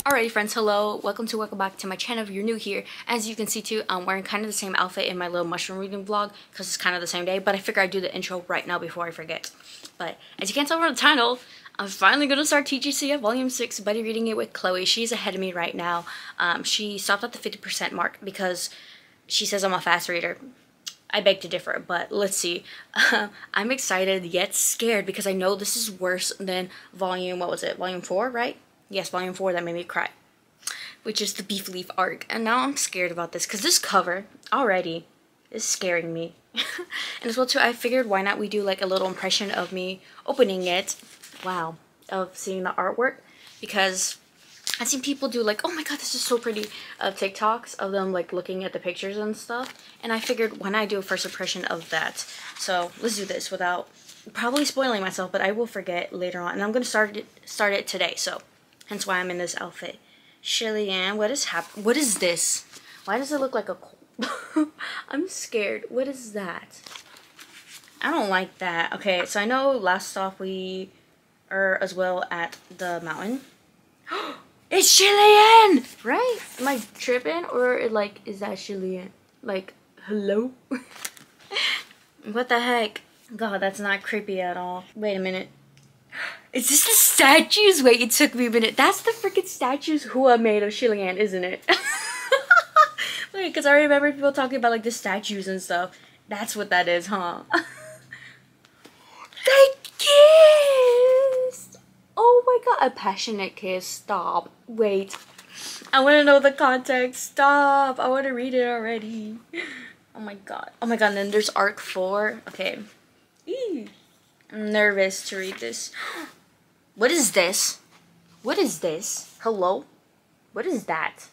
Alrighty friends, hello, welcome back to my channel if you're new here. As you can see too, I'm wearing kind of the same outfit in my little mushroom reading vlog because it's kind of the same day, but I figure I'd do the intro right now before I forget. But as you can tell from the title, I'm finally going to start TGCF Volume 6, buddy reading it with Chloe. She's ahead of me right now. She stopped at the 50% mark because she says I'm a fast reader. I beg to differ, but let's see. I'm excited yet scared because I know this is worse than volume, what was it, volume 4, right? Yes, volume 4 that made me cry, which is the beef leaf arc. And now I'm scared about this because this cover already is scaring me. And as well too, I figured why not we do like a little impression of me opening it. Wow, of seeing the artwork, because I've seen people do like, oh my god, this is so pretty, TikToks of them like looking at the pictures and stuff. And I figured why not do a first impression of that. So let's do this without probably spoiling myself, but I will forget later on. And I'm gonna start it today, so hence why I'm in this outfit. Shillian, what is happening? What is this? Why does it look like a cold? I'm scared. What is that? I don't like that. Okay, so I know last stop we are as well at the mountain. It's Shillian! Right? Am I tripping? Or like, is that Shillian? Like, hello? What the heck? God, that's not creepy at all. Wait a minute. Is this the statues? Wait, it took me a minute. That's the freaking statues Hua made of Shillian, isn't it? Wait, because I remember people talking about like the statues and stuff. That's what that is, huh? They kissed! Oh my god, a passionate kiss. Stop. Wait. I want to know the context. Stop. I want to read it already. Oh my god. Oh my god, and then there's arc 4. Okay. Eee. I'm nervous to read this. What is this? What is this? Hello? What is that?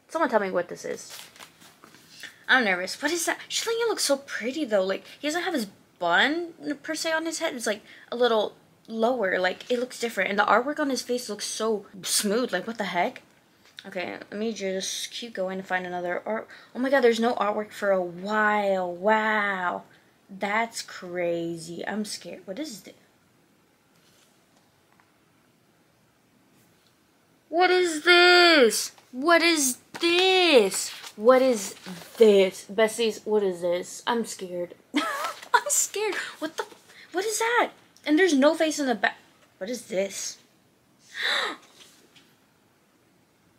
Someone tell me what this is. I'm nervous. What is that? Shillian looks so pretty though. Like, he doesn't have his bun per se on his head. It's like a little lower. Like, it looks different. And the artwork on his face looks so smooth. Like, what the heck? Okay, let me just keep going to find another art. Oh my god, there's no artwork for a while. Wow. That's crazy. I'm scared. What is this? What is this? What is this? What is this? Bessies, what is this? I'm scared. I'm scared. What the? What is that? And there's no face in the back. What is this?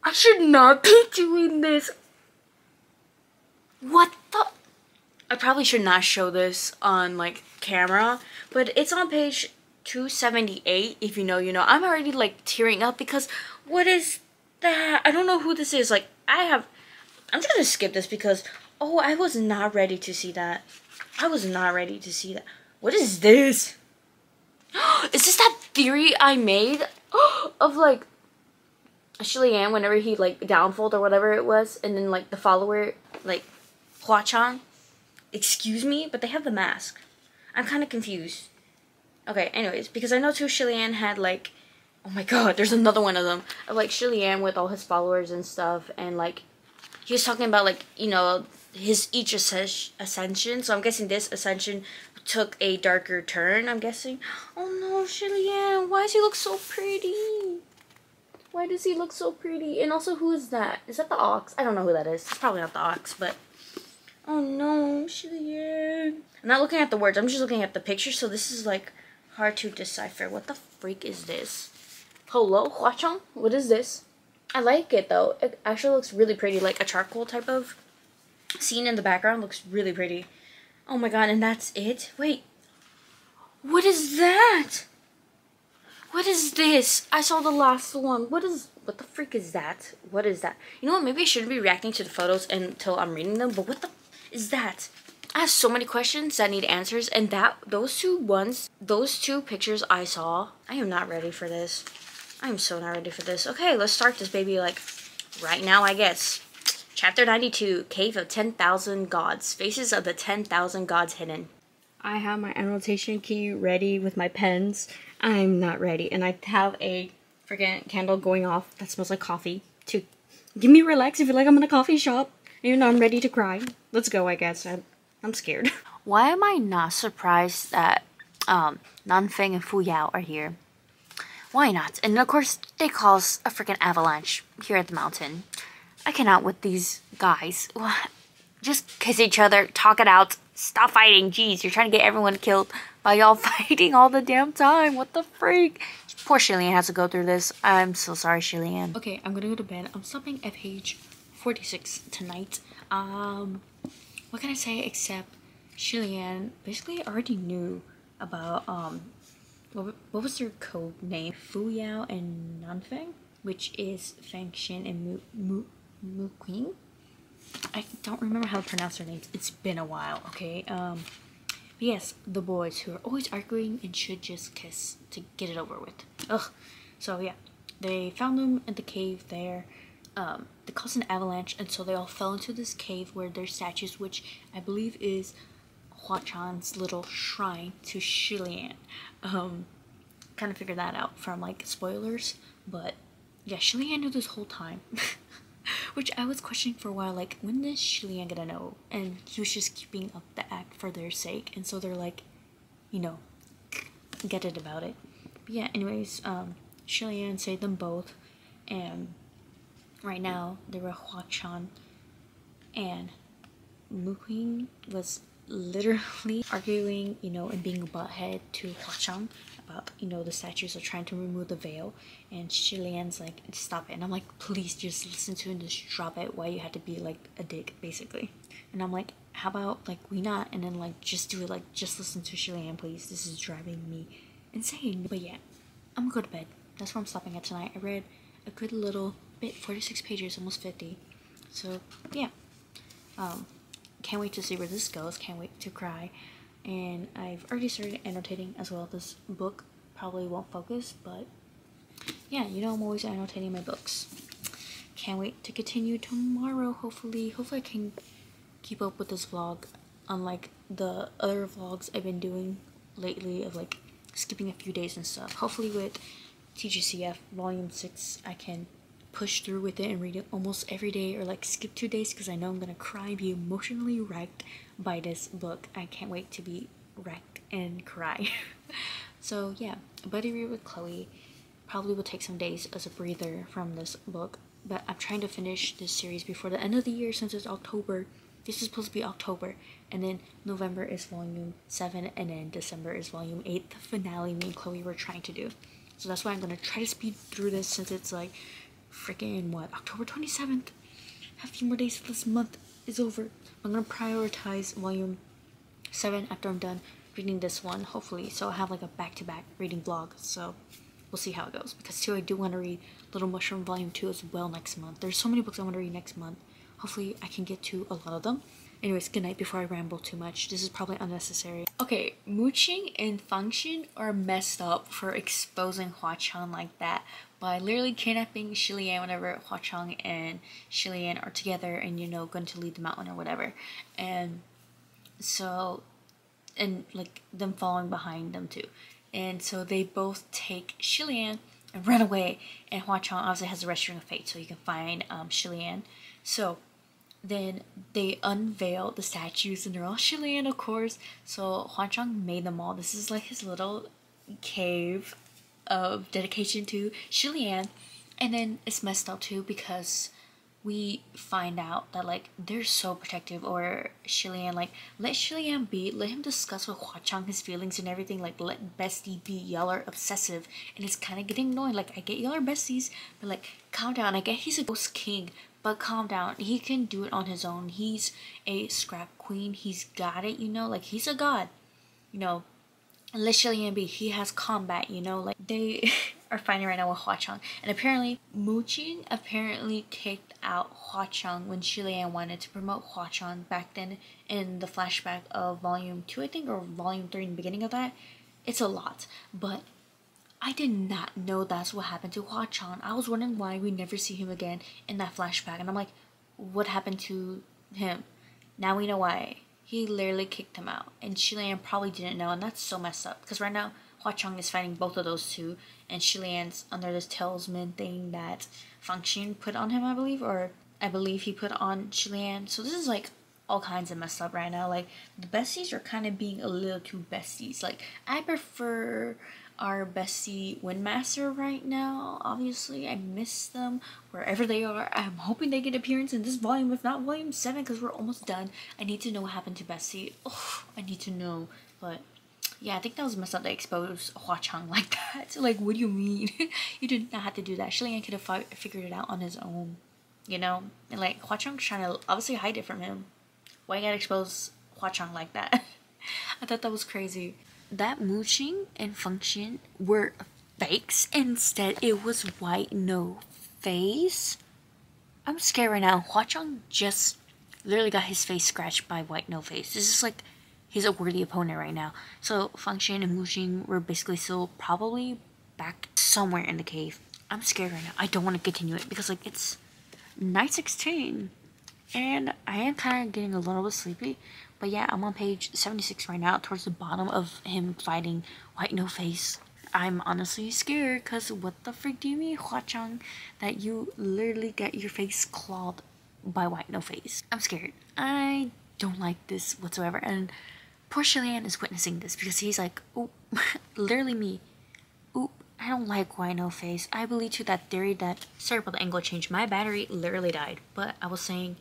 I should not be doing this. What the? I probably should not show this on like camera, but it's on page 278. If you know, you know. I'm already like tearing up because what is that? I don't know who this is. Like, I'm just gonna skip this because, oh, I was not ready to see that. I was not ready to see that. What is this? Is this that theory I made of like Shillian whenever he like downfold or whatever it was, and then like the follower like Hua-chan? Excuse me, but they have the mask. I'm kind of confused. Okay, anyways, because I know too Shillian had like, oh my god, there's another one of them of like Shillian with all his followers and stuff, and like he was talking about like, you know, his each ascension. So I'm guessing this ascension took a darker turn. I'm guessing. Oh no, Shillian, why does he look so pretty? Why does he look so pretty? And also, who is that? Is that the ox? I don't know who that is. It's probably not the ox, but. Oh no, Shillian. I'm not looking at the words, I'm just looking at the picture, so this is like hard to decipher. What the freak is this? Hello, Hua-chan? What is this? I like it though. It actually looks really pretty, like a charcoal type of scene in the background looks really pretty. Oh my god, and that's it? Wait. What is that? What is this? I saw the last one. What the freak is that? What is that? You know what? Maybe I shouldn't be reacting to the photos until I'm reading them, but what the is that? I have so many questions that need answers, and those two pictures I saw, I am not ready for this. I am so not ready for this. Okay, let's start this baby like right now, I guess. Chapter 92, Cave of 10,000 Gods. Faces of the 10,000 Gods Hidden. I have my annotation key ready with my pens. I'm not ready, and I have a freaking candle going off that smells like coffee to give me relax. I feel like I'm in a coffee shop. Even though I'm ready to cry. Let's go, I guess. I'm scared. Why am I not surprised that Nanfeng and Fu Yao are here? why not? And of course, they cause a freaking avalanche here at the mountain. I cannot with these guys. Just kiss each other, talk it out, stop fighting. Jeez, you're trying to get everyone killed by y'all fighting all the damn time. What the freak? Poor Shillian has to go through this. I'm so sorry, Shillian. Okay, I'm gonna go to bed. I'm stopping at page 46 tonight. What can I say except Shillian basically already knew about, what was their code name? Fu Yao and Nanfeng, which is Feng Xin and Mu Qing. I don't remember how to pronounce their names. It's been a while, okay? But yes, the boys who are always arguing and should just kiss to get it over with. Ugh. So yeah, they found them in the cave there. They caused an avalanche, and so they all fell into this cave where there's statues, which I believe is Hua Chan's little shrine to Shillian. Kind of figured that out from like spoilers, but yeah, Shillian knew this whole time. Which I was questioning for a while, like, when is Shillian gonna know? And he was just keeping up the act for their sake, and so they're like, you know, get it about it. But yeah, anyways, Shillian saved them both, and right now they were Hua Chan and Mu Qing was literally arguing, you know, and being a butthead to Hua Chan about, you know, the statues are trying to remove the veil, and Shillian's like, stop it. And I'm like, please just listen to it and just drop it. Why you had to be like a dick, basically. And I'm like, how about like we not, and then like just do it, like just listen to Shillian, please. This is driving me insane. But yeah, I'm gonna go to bed. That's where I'm stopping at tonight. I read a good little bit, 46 pages, almost 50. So yeah, can't wait to see where this goes. Can't wait to cry. And I've already started annotating as well. This book probably won't focus, but yeah, you know, I'm always annotating my books. Can't wait to continue tomorrow. Hopefully I can keep up with this vlog, unlike the other vlogs I've been doing lately of like skipping a few days and stuff. Hopefully with TGCF Volume 6 I can push through with it and read it almost every day, or like skip 2 days, because I know I'm gonna cry and be emotionally wrecked by this book. I can't wait to be wrecked and cry. So yeah, buddy read with Chloe probably will take some days as a breather from this book, but I'm trying to finish this series before the end of the year, since it's October. This is supposed to be October, and then November is volume 7, and then December is volume 8, the finale me and Chloe were trying to do. So that's why I'm gonna try to speed through this, since it's like freaking what, October 27th. Have a few more days till this month is over. I'm gonna prioritize volume 7 after I'm done reading this one, hopefully, so I'll have like a back-to-back reading vlog. So we'll see how it goes, because too I do want to read Little Mushroom volume 2 as well next month. There's so many books I want to read next month. Hopefully I can get to a lot of them. Anyways, good night before I ramble too much. This is probably unnecessary. Okay, Mooching and Function are messed up for exposing Hua Chang like that by literally kidnapping Shillian whenever Hua Chang and Shillian are together and, you know, going to lead the mountain or whatever. And so, and like them following behind them too. And so they both take Shillian and run away, and Hua Chang obviously has the Red String of Fate, so you can find Shillian. So then they unveil the statues, and they're all Shillian, of course. So Hua Chang made them all. This is like his little cave of dedication to Shillian. And then it's messed up too, because we find out that like they're so protective over Shillian. Like, let Shillian be, let him discuss with Hua Chang his feelings and everything. Like, let bestie be. Y'all are obsessive, and it's kind of getting annoying. Like, I get y'all are besties, but like, calm down. I get he's a ghost king, but calm down. He can do it on his own. He's a scrap queen. He's got it, you know. Like, he's a god, you know. Let Shillian be. He has combat, you know. Like, they are fighting right now with Hua Chang. And apparently, Mooching apparently kicked out Hua Chang when Shillian wanted to promote Hua Chang back then in the flashback of volume 2, I think, or volume 3 in the beginning of that. It's a lot. But I did not know that's what happened to Hua Chang. I was wondering why we never see him again in that flashback. And I'm like, what happened to him? Now we know why. He literally kicked him out, and Shillian probably didn't know, and that's so messed up, because right now Hua Chang is fighting both of those two, and Shillian's under this talisman thing that Function put on him, I believe, or I believe he put on Shillian. So this is like all kinds of messed up right now. Like, the besties are kind of being a little too besties. Like, I prefer our bestie Windmaster right now. Obviously, I miss them wherever they are. I'm hoping they get appearance in this volume, if not volume 7, because we're almost done. I need to know what happened to Bessie. Oh, I need to know. But yeah, I think that was messed up to expose Hua Chang like that. Like, what do you mean? You did not have to do that. Shilian could have figured it out on his own, you know? And like, Hua Chang's trying to obviously hide it from him. Why you gotta expose Hua Chang like that? I thought that was crazy. That mooching and function were fakes. Instead, it was white no face. I'm scared right now. Hua Chang just literally got his face scratched by white no face. This is like he's a worthy opponent right now. So function and mooching were basically still probably back somewhere in the cave. I'm scared right now. I don't want to continue it because like it's night 16 and I am kind of getting a little bit sleepy. But yeah, I'm on page 76 right now, towards the bottom of him fighting White No Face. I'm honestly scared, because what the frick do you mean, Hua Chang, that you literally get your face clawed by White No Face? I'm scared. I don't like this whatsoever, and poor Shilian is witnessing this, because he's like, oh, literally me. Oop, I don't like White No Face. I believe to that theory that, sorry about the angle change, my battery literally died, but I was saying,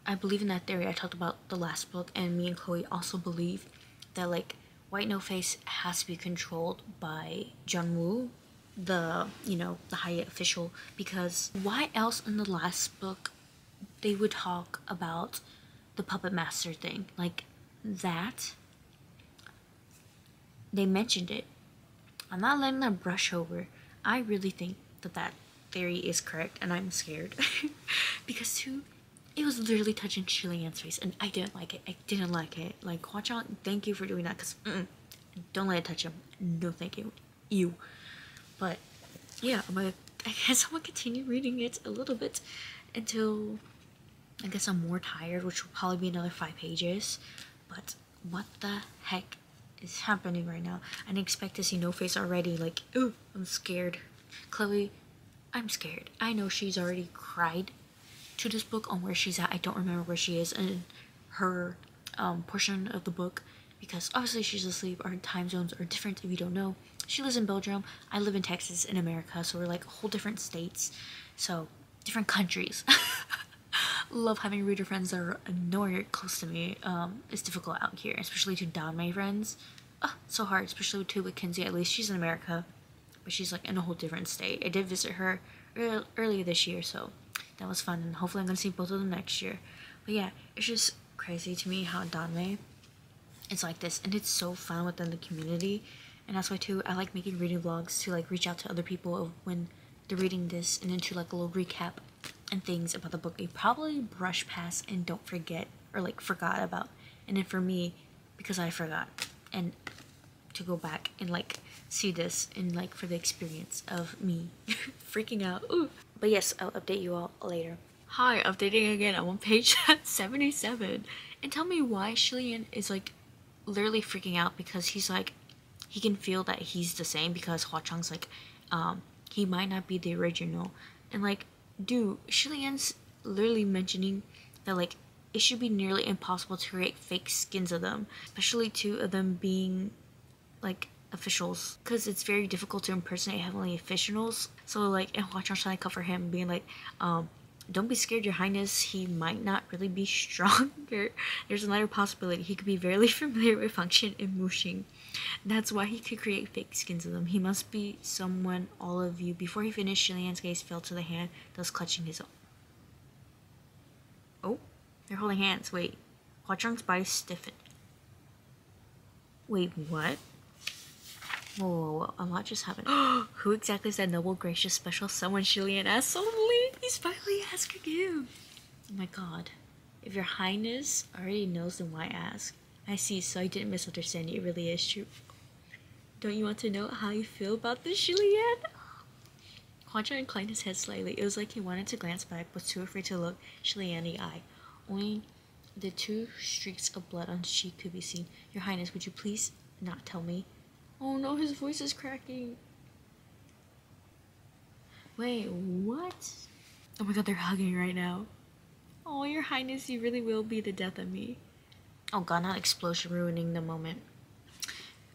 I believe in that theory I talked about the last book, and me and Chloe also believe that like White No Face has to be controlled by Jungwoo, the the high official, because why else in the last book they would talk about the puppet master thing like that? They mentioned it. I'm not letting that brush over. I really think that that theory is correct, and I'm scared because too. It was literally touching Shilian's face, and I didn't like it. I didn't like it. Like, Hua Chang, thank you for doing that, because don't let it touch him. No, thank you. You. But, yeah, I guess I'm gonna continue reading it a little bit until I guess I'm more tired, which will probably be another 5 pages. But, what the heck is happening right now? I didn't expect to see No Face already. Like, ooh, I'm scared. Chloe, I'm scared. I know she's already cried to this book on where she's at. I don't remember where she is in her portion of the book, because obviously she's asleep. Our time zones are different if you don't know. She lives in Belgium, I live in Texas in America, so we're like whole different states, so different countries. Love having reader friends that are nowhere close to me. It's difficult out here, especially to danmei friends. So hard, especially with Kinsey. At least she's in America, but she's like in a whole different state. I did visit her earlier this year, so that was fun, and hopefully I'm gonna see both of them next year. But yeah, it's just crazy to me how danmei is like this, and it's so fun within the community. And that's why too I like making reading vlogs, to like reach out to other people of when they're reading this, and then to like a little recap and things about the book they probably brush past and don't forget, or like forgot about. And then for me, because I forgot, and to go back and like see this, and like for the experience of me freaking out. Ooh. But yes, I'll update you all later. Hi, updating again. I'm on page 77. And tell me why Shilian is like literally freaking out, because he's like, he can feel that he's the same, because Hua Chang's like, he might not be the original. And like, dude, Shilian's literally mentioning that like, it should be nearly impossible to create fake skins of them, especially two of them being like officials, because it's very difficult to impersonate heavenly officials. So like, and Hua Chang's trying to cover him, being like, don't be scared, your highness, he might not really be strong. There's another possibility, he could be very familiar with function and mooshing. That's why he could create fake skins of them. He must be someone all of you. Before he finished, Shilian's gaze fell to the hand that was clutching his own. Oh, they're holding hands. Wait, Hua Chang's body stiffened. Wait, what? Whoa, a lot just happened. Who exactly is that noble, gracious, special someone Shilian asked? Suddenly, he's finally asking him. Oh my god. If your highness already knows, then why ask? I see, so I didn't misunderstand you. It really is true. Don't you want to know how you feel about this, Shilian? Hua Chang inclined his head slightly. It was like he wanted to glance back, but too afraid to look Shilian in the eye. Only the 2 streaks of blood on his cheek could be seen. Your highness, would you please not tell me? Oh no, his voice is cracking. Wait, what? Oh my god, they're hugging right now. Oh, your highness, you really will be the death of me. Oh god, not explosion ruining the moment.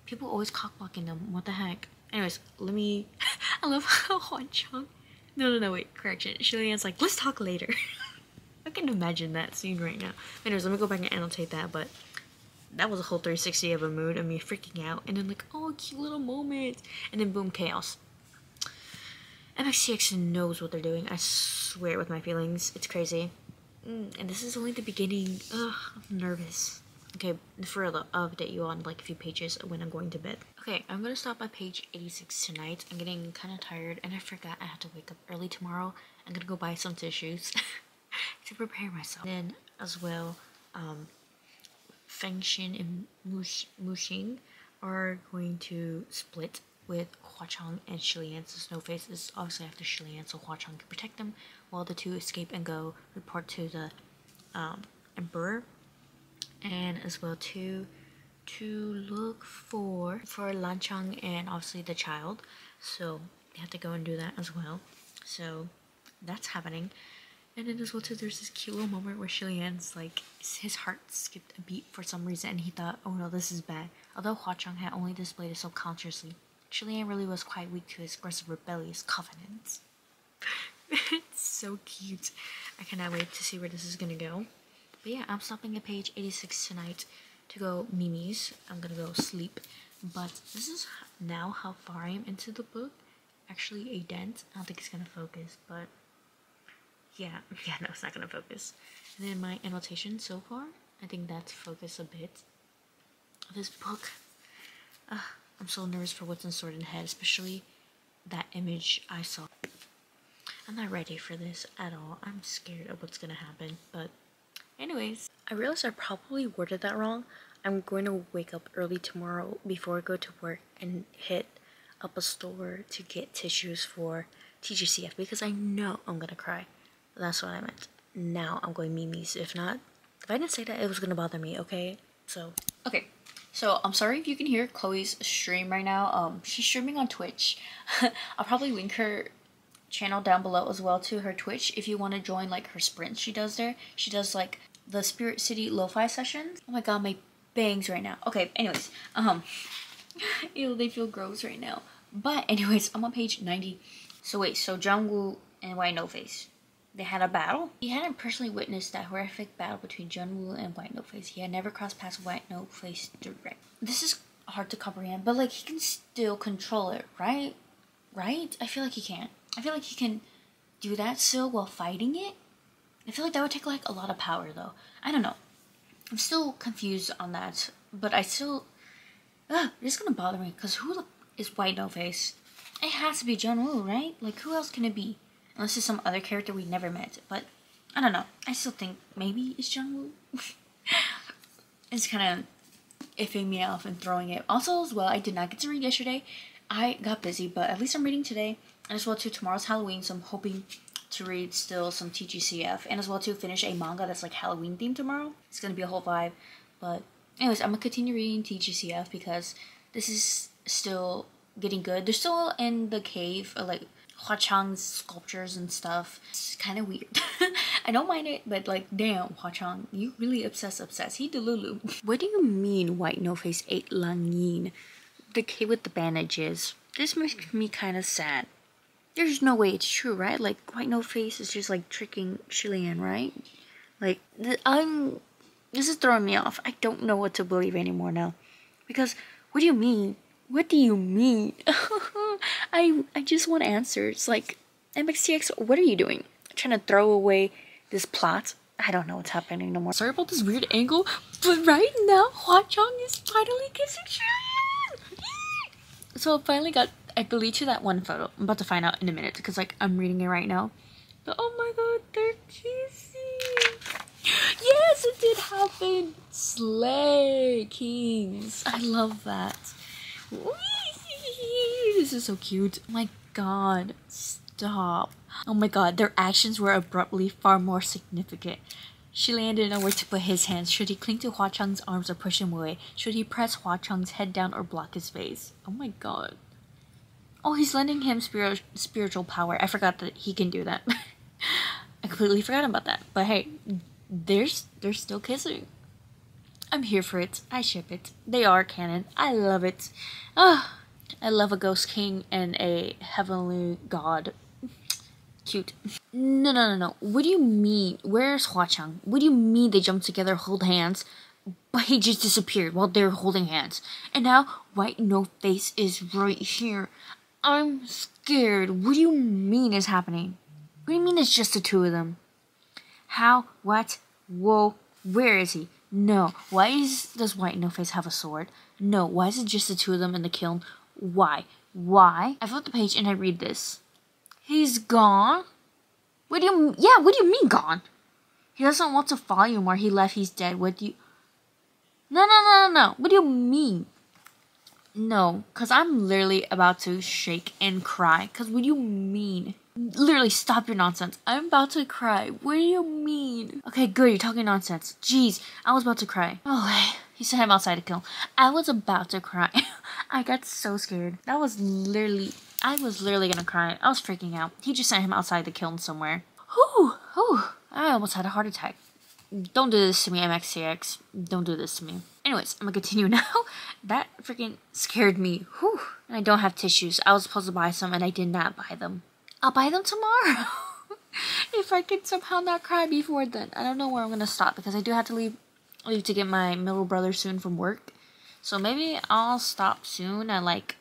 People always cockblocking them. What the heck? Anyways, let me... I love how Hwan Chong... No, wait, correction. Shilian's like, let's talk later. I can imagine that scene right now. Anyways, let me go back and annotate that, but that was a whole 360 of a mood of me freaking out, and then like, oh, cute little moment, and then boom, chaos. MXTX knows what they're doing, I swear with my feelings. It's crazy. And this is only the beginning. Ugh, I'm nervous. Okay, for real though, I'll update you on like a few pages when I'm going to bed. Okay, I'm gonna stop at page 86 tonight. I'm getting kind of tired, and I forgot I have to wake up early tomorrow. I'm gonna go buy some tissues to prepare myself. Then as well, Fengshin and Muxing are going to split with Hua Chang and Shilian. So Snowface is obviously after Shilian, so Hua Chang can protect them, while the two escape and go report to the Emperor. And as well to look for Lanchang and obviously the child, so they have to go and do that as well. So that's happening. And then as well too, there's this cute little moment where Shilian's like, his heart skipped a beat for some reason, and he thought, oh no, this is bad. Although Hua Chang had only displayed it subconsciously, Shilian really was quite weak to his aggressive rebellious covenants. It's so cute. I cannot wait to see where this is gonna go. But yeah, I'm stopping at page 86 tonight to go Mimi's. I'm gonna go sleep. But this is now how far I am into the book. Actually a dent. I don't think it's gonna focus, but yeah, no, it's not gonna focus. And then my annotation so far, I think that's focused a bit. This book, I'm so nervous for what's in store in the head, especially that image I saw. I'm not ready for this at all. I'm scared of what's gonna happen, but anyways, I realized I probably worded that wrong. I'm going to wake up early tomorrow before I go to work and hit up a store to get tissues for TGCF because I know I'm gonna cry. That's what I meant. Now I'm going Mimi's. If I didn't say that, it was gonna bother me, okay? So I'm sorry if you can hear Chloe's stream right now. She's streaming on Twitch. I'll probably link her channel down below as well to her Twitch if you want to join like her sprints she does there. She does like the Spirit City lo-fi sessions. Oh my god, my bangs right now. Okay, anyways, ew, they feel gross right now. But anyways, I'm on page 90. So wait, so Jungwoo and White No Face, they had a battle? He hadn't personally witnessed that horrific battle between Jungwoo and White No Face. He had never crossed past White No Face direct. This is hard to comprehend, but like he can still control it, right? Right? I feel like he can. I feel like he can do that still while fighting it. I feel like that would take like a lot of power though. I don't know. I'm still confused on that, but I still... it's gonna bother me, because who is White No Face? It has to be Jungwoo, right? Like, who else can it be? Unless it's some other character we never met, but I don't know. I still think maybe it's Jungwoo. It's kind of iffing me off and throwing it. Also, as well, I did not get to read yesterday. I got busy, but at least I'm reading today. And as well, too, tomorrow's Halloween, so I'm hoping to read still some TGCF. And as well, to finish a manga that's like Halloween themed tomorrow. It's gonna be a whole vibe. But anyways, I'm gonna continue reading TGCF because this is still getting good. They're still in the cave, like Hua Chang's sculptures and stuff. It's kind of weird. I don't mind it, but like, damn, Hua Chang, you really obsessed. He delulu. What do you mean White No Face ate Lang Yin? The kid with the bandages. This makes me kind of sad. There's no way it's true, right? Like, White No Face is just like tricking Shilian, right? Like, this is throwing me off. I don't know what to believe anymore now. Because, what do you mean? What do you mean? I just want answers. Like, MXTX, what are you doing? Trying to throw away this plot? I don't know what's happening no more. Sorry about this weird angle, but right now, Hua Chang is finally kissing Shilian! So I finally got... I deleted that one photo. I'm about to find out in a minute, because like, I'm reading it right now. But oh my god, they're kissing! Yes, it did happen! Slay Kings! I love that. This is so cute. Oh my god, stop. Oh my god, their actions were abruptly far more significant. Shilian didn't know where to put his hands. Should he cling to Hua Chang's arms or push him away? Should he press Hua Chang's head down or block his face? Oh my god. Oh, he's lending him spiritual power. I forgot that he can do that. I completely forgot about that. But hey, they're still kissing. I'm here for it. I ship it. They are canon. I love it. Ah, I love a ghost king and a heavenly god. Cute. No. What do you mean? Where's Hua-Chang? What do you mean they jumped together, hold hands, but he just disappeared while they're holding hands? And now White No Face is right here. I'm scared. What do you mean is happening? What do you mean it's just the two of them? How? What? Whoa. Where is he? No. Does White No Face have a sword? No. Why is it just the two of them in the kiln? Why? I flip the page and I read this. He's gone? What do you mean gone? He doesn't want to follow you more. He left, he's dead. What do you... No. What do you mean? No, because I'm literally about to shake and cry. Because what do you mean? Literally, stop your nonsense. I'm about to cry. What do you mean? Okay, good, you're talking nonsense. Jeez, I was about to cry. Oh, he sent him outside to kill. I was about to cry. I got so scared. I was literally gonna cry. I was freaking out. He just sent him outside the kiln somewhere. Whew. I almost had a heart attack. Don't do this to me, MXCX. Don't do this to me. Anyways, I'm gonna continue now. That freaking scared me. Whew. And I don't have tissues. I was supposed to buy some and I did not buy them. I'll buy them tomorrow. If I can somehow not cry before then. I don't know where I'm gonna stop because I do have to leave to get my middle brother soon from work. So maybe I'll stop soon at like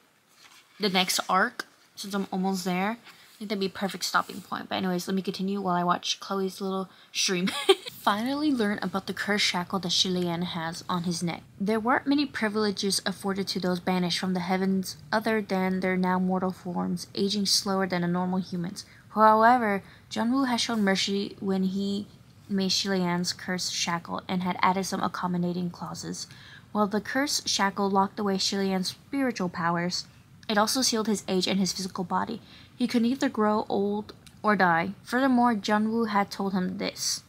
the next arc since I'm almost there. I think that'd be a perfect stopping point. But anyways, let me continue while I watch Chloe's little stream. Finally learn about the cursed shackle that Shilian has on his neck. There weren't many privileges afforded to those banished from the heavens other than their now mortal forms, aging slower than a normal humans. However, Junwoo has shown mercy when he made Shilian's cursed shackle and had added some accommodating clauses. While the cursed shackle locked away Shilian's spiritual powers, it also sealed his age and his physical body. He could neither grow old or die. Furthermore, Junwoo had told him this.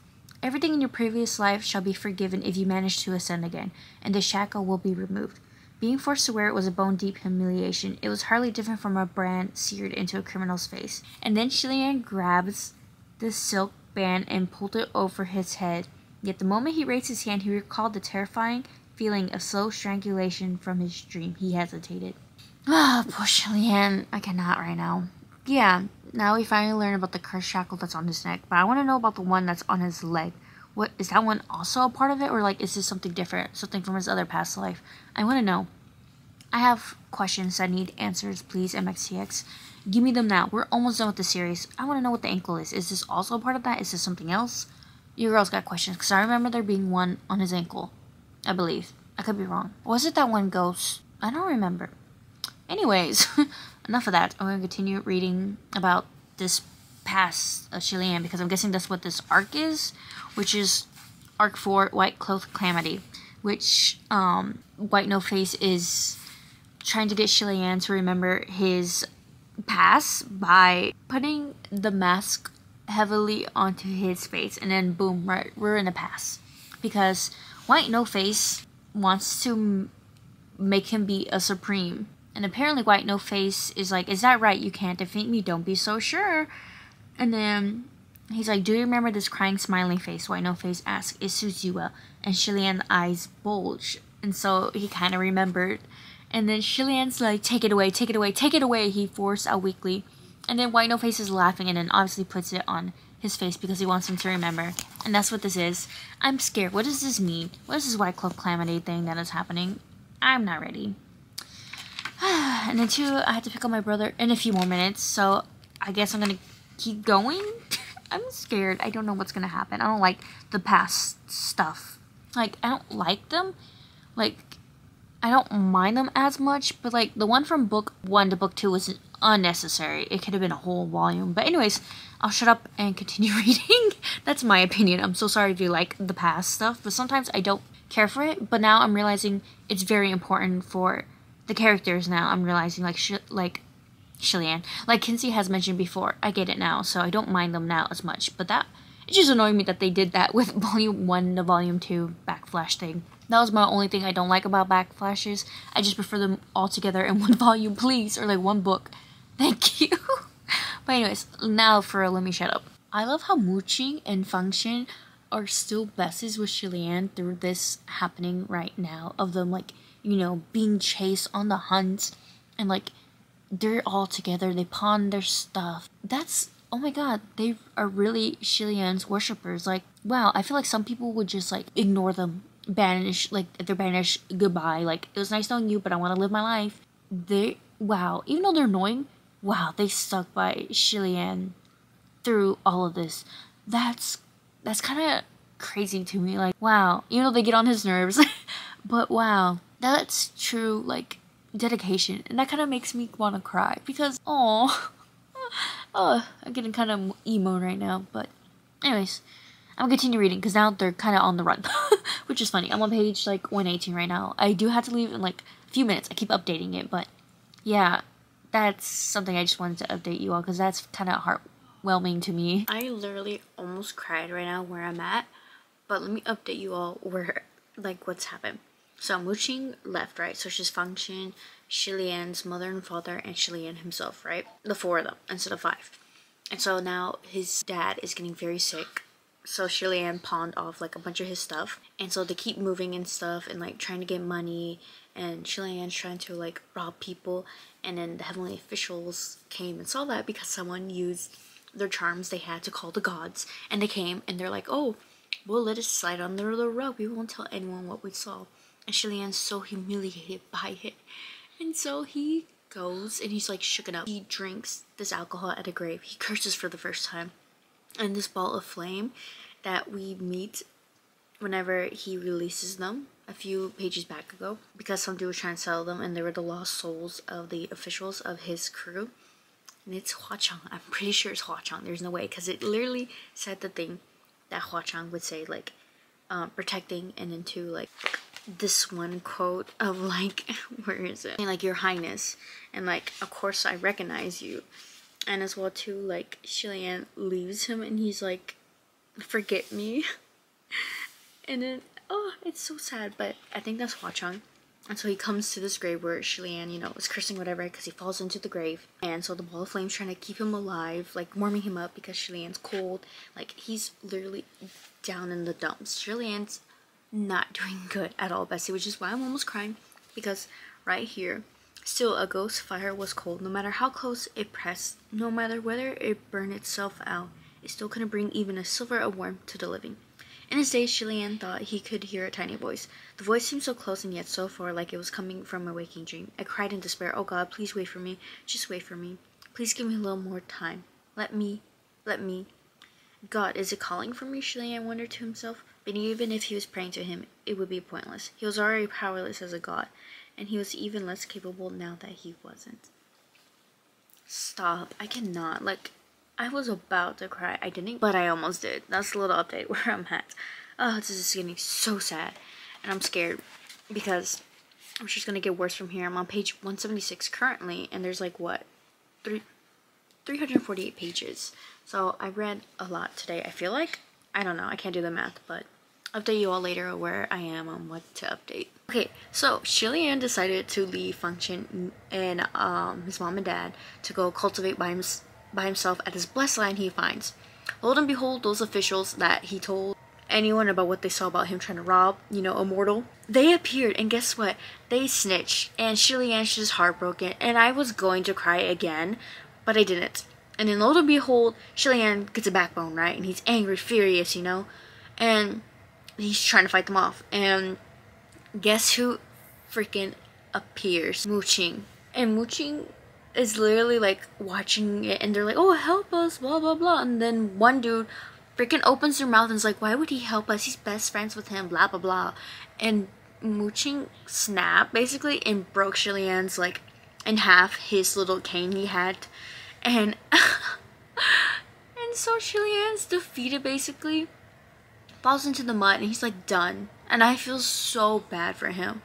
Everything in your previous life shall be forgiven if you manage to ascend again, and the shackle will be removed. Being forced to wear it was a bone-deep humiliation. It was hardly different from a brand seared into a criminal's face. And then Shilian grabs the silk band and pulled it over his head. Yet the moment he raised his hand, he recalled the terrifying feeling of slow strangulation from his dream. He hesitated. Ah, poor Shilian. I cannot right now. Yeah, now we finally learn about the cursed shackle that's on his neck, but I want to know about the one that's on his leg. What is that one also a part of it, or like is this something different, something from his other past life? I want to know. I have questions that need answers, please, MXTX. Give me them now. We're almost done with the series. I want to know what the ankle is. Is this also a part of that? Is this something else? You girls got questions, because I remember there being one on his ankle. I believe. I could be wrong. Was it that one ghost? I don't remember. Anyways, enough of that. I'm going to continue reading about this past Shilian because I'm guessing that's what this arc is, which is arc 4, White Cloth Calamity, which White No Face is trying to get Shilian to remember his past by putting the mask heavily onto his face, and then boom, right, we're in the past because White No Face wants to make him be a supreme. And apparently White No Face is like, is that right? You can't defeat me. Don't be so sure. And then he's like, do you remember this crying, smiling face? White No Face asks, is Suzuwa? And Shilian's eyes bulge. And so he kind of remembered. And then Shilian's like, take it away, take it away, take it away. He forced out weakly. And then White No Face is laughing and then obviously puts it on his face because he wants him to remember. And that's what this is. I'm scared. What does this mean? What is this White Cloth Calamity thing that is happening? I'm not ready. And then 2, I have to pick up my brother in a few more minutes, so I guess I'm gonna keep going. I'm scared. I don't know what's gonna happen. I don't like the past stuff. Like, I don't like them. Like, I don't mind them as much, but like the one from book 1 to book 2 was unnecessary. It could have been a whole volume. But anyways, I'll shut up and continue reading. That's my opinion. I'm so sorry if you like the past stuff, but sometimes I don't care for it. But now I'm realizing it's very important for the characters now. I'm realizing like Shilian, like Kinsey has mentioned before. I get it now, so I don't mind them now as much. But that, it's just annoying me that they did that with volume 1 to volume 2 backflash thing. That was my only thing I don't like about backflashes. I just prefer them all together in one volume, please, or like one book. Thank you. But anyways, now for Let Me Shut Up. I love how Mooching and Function are still besties with Shilian through this happening right now of them like, you know, being chased on the hunt and like they're all together, they pawn their stuff. That's, oh my god, they are really Shilian's worshippers. Like, wow, I feel like some people would just like ignore them, banish, like they're banished, goodbye, like it was nice knowing you but I want to live my life. They, wow, even though they're annoying, wow, they stuck by Shilian through all of this. That's kind of crazy to me. Like, wow, even though they get on his nerves, but wow, that's true like dedication, and that kind of makes me want to cry because oh, I'm getting kind of emo right now. But anyways, I'm gonna continue reading because now they're kind of on the run, which is funny. I'm on page like 118 right now. I do have to leave in like a few minutes. I keep updating it, but yeah, that's something I just wanted to update you all because that's kind of heartwarming to me. I literally almost cried right now where I'm at, but let me update you all where, like, what's happened. So Muqing left, right? So she's Fangxin, Shilian's mother and father, and Shilian himself, right? The 4 of them instead of 5. And so now his dad is getting very sick. So Shilian pawned off like a bunch of his stuff. And so they keep moving and stuff and like trying to get money. And Shilian's trying to like rob people. And then the heavenly officials came and saw that because someone used their charms they had to call the gods. And they came and they're like, oh, we'll let it slide under the rug. We won't tell anyone what we saw. And Shilian's so humiliated by it. And so he goes and he's like shooken up. He drinks this alcohol at a grave. He curses for the first time. And this ball of flame that we meet whenever he releases them a few pages back ago. Because some dude was trying to sell them and they were the lost souls of the officials of his crew. And it's Huachang. I'm pretty sure it's Huachang. There's no way. Because it literally said the thing that Huachang would say, like, protecting, and then to like this one quote of like, where is it? And, like, your highness, and like, of course I recognize you. And as well too, like, Shilian leaves him and he's like, forget me. And then, oh, it's so sad, but I think that's Huachang. And so he comes to this grave where Shilian, you know, is cursing whatever because he falls into the grave. And so the ball of flame's trying to keep him alive, like warming him up because Shilian's cold. Like, he's literally down in the dumps. Shilian's not doing good at all, Bessie, which is why I'm almost crying. Because right here, still a ghost fire was cold. No matter how close it pressed, no matter whether it burned itself out, it still couldn't bring even a silver of warmth to the living. In his days, Shilian thought he could hear a tiny voice. The voice seemed so close and yet so far, like it was coming from a waking dream. I cried in despair, oh God, please wait for me. Just wait for me. Please give me a little more time. Let me. God, is it calling for me? Shilian wondered to himself. But even if he was praying to him, it would be pointless. He was already powerless as a god, and he was even less capable now that he wasn't. Stop. I cannot. Like, I was about to cry. I didn't, but I almost did. That's a little update where I'm at. Oh, this is getting so sad. And I'm scared because it's just going to get worse from here. I'm on page 176 currently, and there's like, what? 348 pages. So I read a lot today, I feel like. I don't know. I can't do the math, but I'll update you all later where I am on what to update. Okay, so Shilian decided to leave Fangxin and his mom and dad to go cultivate by himself at this blessed land he finds. Lo and behold, those officials that he told anyone about what they saw about him trying to rob, you know, immortal, they appeared, and guess what? They snitched, and Shilian's just heartbroken, and I was going to cry again, but I didn't. And then lo and behold, Shilian gets a backbone, right? And he's angry, furious, you know? And he's trying to fight them off. And guess who freaking appears? Muqing. And Muqing is literally like watching it, and they're like, oh, help us, blah blah blah. And then one dude freaking opens their mouth and is like, why would he help us? He's best friends with him, blah blah blah. And Muqing snapped basically and broke Shilian's like in half, his little cane he had. And and so Shilian's defeated basically, falls into the mud, and he's like done. And I feel so bad for him.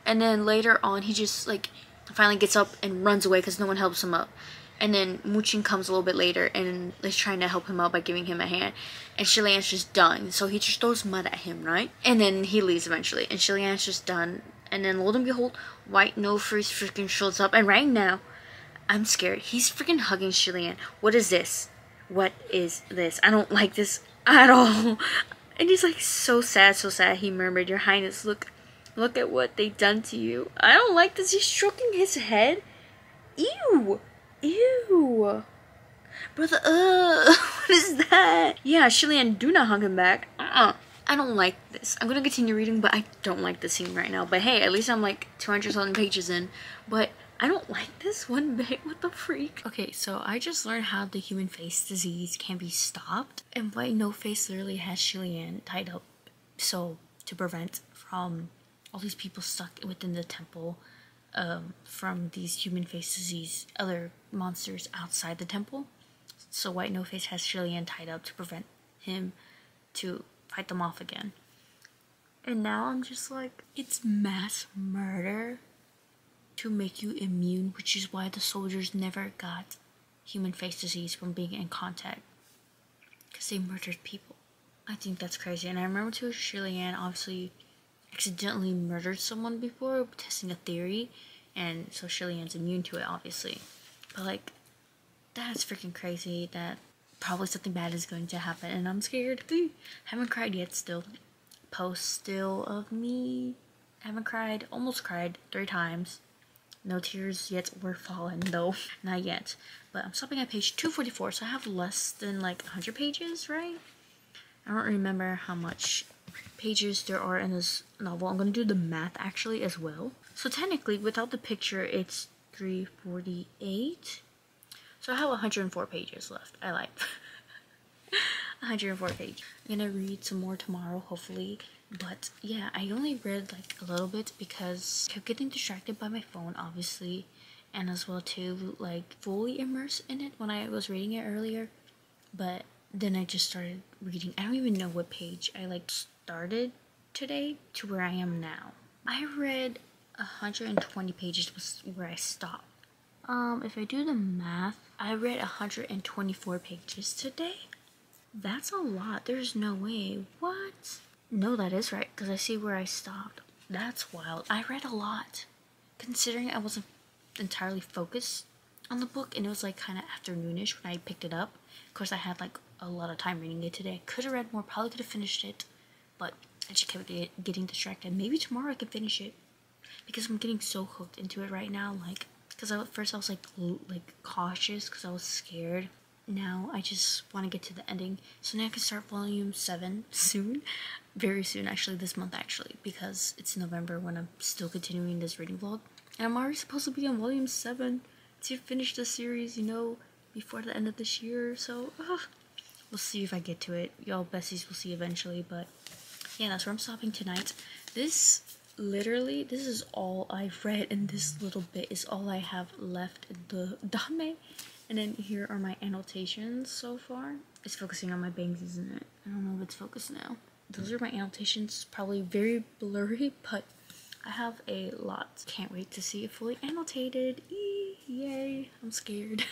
And then later on, he just like finally gets up and runs away because no one helps him up. And then Muqing comes a little bit later and is trying to help him out by giving him a hand. And Shilian's just done. So he just throws mud at him, right? And then he leaves eventually. And Shilian's just done. And then lo and behold, White No Freeze freaking shows up. And right now, I'm scared. He's freaking hugging Shilian. What is this? What is this? I don't like this at all. And he's like so sad, so sad. He murmured, Your Highness, look at what they done to you. I don't like this. He's stroking his head. Ew! Ew! Brother, what is that? Yeah, Shillian, do not hug him back. I don't like this. I'm gonna continue reading, but I don't like the scene right now. But hey, at least I'm like 200 something pages in. But I don't like this one bit. What the freak? Okay, so I just learned how the human face disease can be stopped. And White No Face literally has Shillian tied up so to prevent from all these people stuck within the temple from these human face disease, other monsters outside the temple. So White No Face has Shillian tied up to prevent him to fight them off again. And now I'm just like, it's mass murder to make you immune, which is why the soldiers never got human face disease from being in contact, because they murdered people. I think that's crazy. And I remember too, Shillian obviously accidentally murdered someone before, testing a theory, and so Shillian's immune to it, obviously. But like, that's freaking crazy that probably something bad is going to happen, and I'm scared. Haven't cried yet still. Post still of me. Haven't cried, almost cried 3 times. No tears yet were fallen though, not yet. But I'm stopping at page 244, so I have less than like 100 pages, right? I don't remember how much pages there are in this novel. I'm gonna do the math actually as well. So technically, without the picture, it's 348. So I have 104 pages left. I lied. 104 pages. I'm gonna read some more tomorrow, hopefully. But yeah, I only read like a little bit because I kept getting distracted by my phone, obviously. And as well too, like fully immersed in it when I was reading it earlier. But then I just started reading. I don't even know what page I like started today to where I am now. I read 120 pages was where I stopped. If I do the math, I read 124 pages today. That's a lot. There's no way. What? No, that is right, because I see where I stopped. That's wild. I read a lot. Considering I wasn't entirely focused on the book, and it was like kind of afternoonish when I picked it up. Of course, I had like a lot of time reading it today. Could have read more, probably could have finished it, but I just kept getting distracted. Maybe tomorrow I can finish it, because I'm getting so hooked into it right now. Like, because at first I was like cautious because I was scared. Now I just want to get to the ending, so now I can start volume 7 soon, very soon actually, this month actually, because it's November when I'm still continuing this reading vlog, and I'm already supposed to be on volume 7 to finish the series, you know, before the end of this year. So we'll see if I get to it. Y'all besties will see eventually. But yeah, that's where I'm stopping tonight. This is all I've read, and this little bit is all I have left in the danmei. And then here are my annotations so far. It's focusing on my bangs, isn't it? I don't know if it's focused now. Those are my annotations, probably very blurry, but I have a lot. Can't wait to see it fully annotated. Yay, I'm scared.